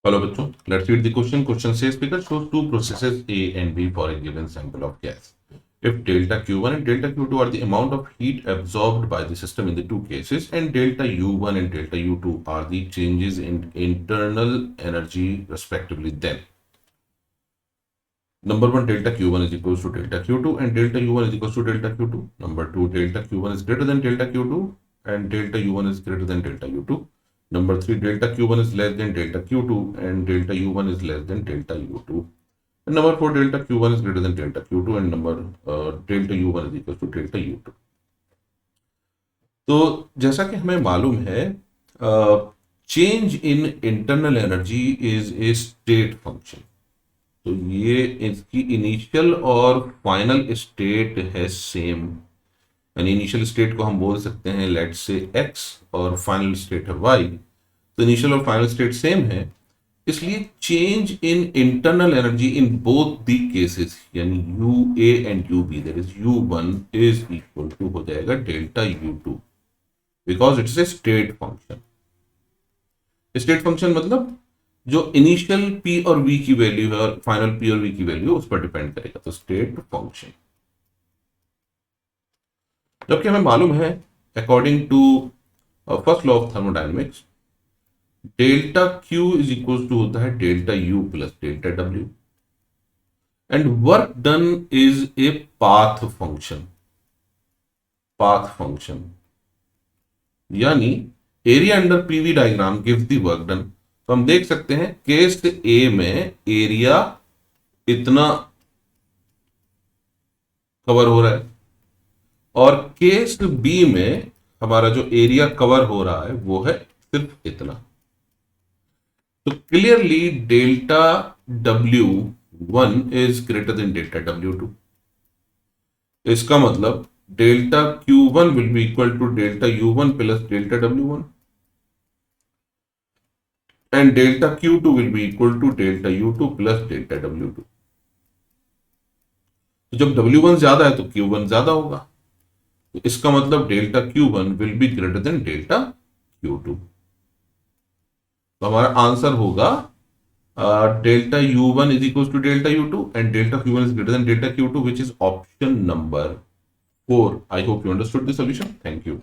Hello, bachcho. Let's read the question. Question says figure shows two processes A and B for a given sample of gas. If delta Q1 and delta Q2 are the amount of heat absorbed by the system in the two cases, and delta U1 and delta U2 are the changes in internal energy respectively, then number one, delta Q1 is equals to delta Q2 and delta U1 is equals to delta Q2. Number two, delta Q1 is greater than delta Q2 and delta U1 is greater than delta U2. Number three, delta Q1 is less than delta Q2 and delta U1 is less than delta U2. And number four, delta Q1 is greater than delta Q2 and delta U1 is equals to delta U2. तो जैसा कि हमें मालूम है, change in internal energy is a state function. तो ये इसकी initial और फाइनल स्टेट है सेम, यानी इनिशियल स्टेट को हम बोल सकते हैं लेट्स से x और फाइनल स्टेट है y। तो इनिशियल और फाइनल स्टेट सेम है, इसलिए change in internal energy in both the cases यानी U A and U B that is u1 is equal to हो जाएगा delta u2 because it's a state function. State function मतलब जो initial p और v की value है और final p और v की वैल्यू उस पर डिपेंड करेगा, तो स्टेट फंक्शन। जबकि हमें मालूम है according to first law of thermodynamics, delta Q is equal to होता है delta U plus delta W and work done is a path function. Path function यानी area under PV diagram gives the work done. तो हम देख सकते हैं case ए में area इतना कवर हो रहा है और केस बी में हमारा जो एरिया कवर हो रहा है वो है सिर्फ इतना। तो clearly delta W1 is greater than delta W2। इसका मतलब delta Q1 will be equal to delta U1 plus delta W1 and delta Q2 will be equal to delta U2 plus delta W2। तो जब W1 ज्यादा है तो Q1 ज्यादा होगा, तो इसका मतलब delta Q1 will be greater than delta Q2। तो हमारा आंसर होगा delta U1 is equal to delta U2 and delta Q1 is greater than delta Q2 which is option number 4। I hope you understood the solution. Thank you.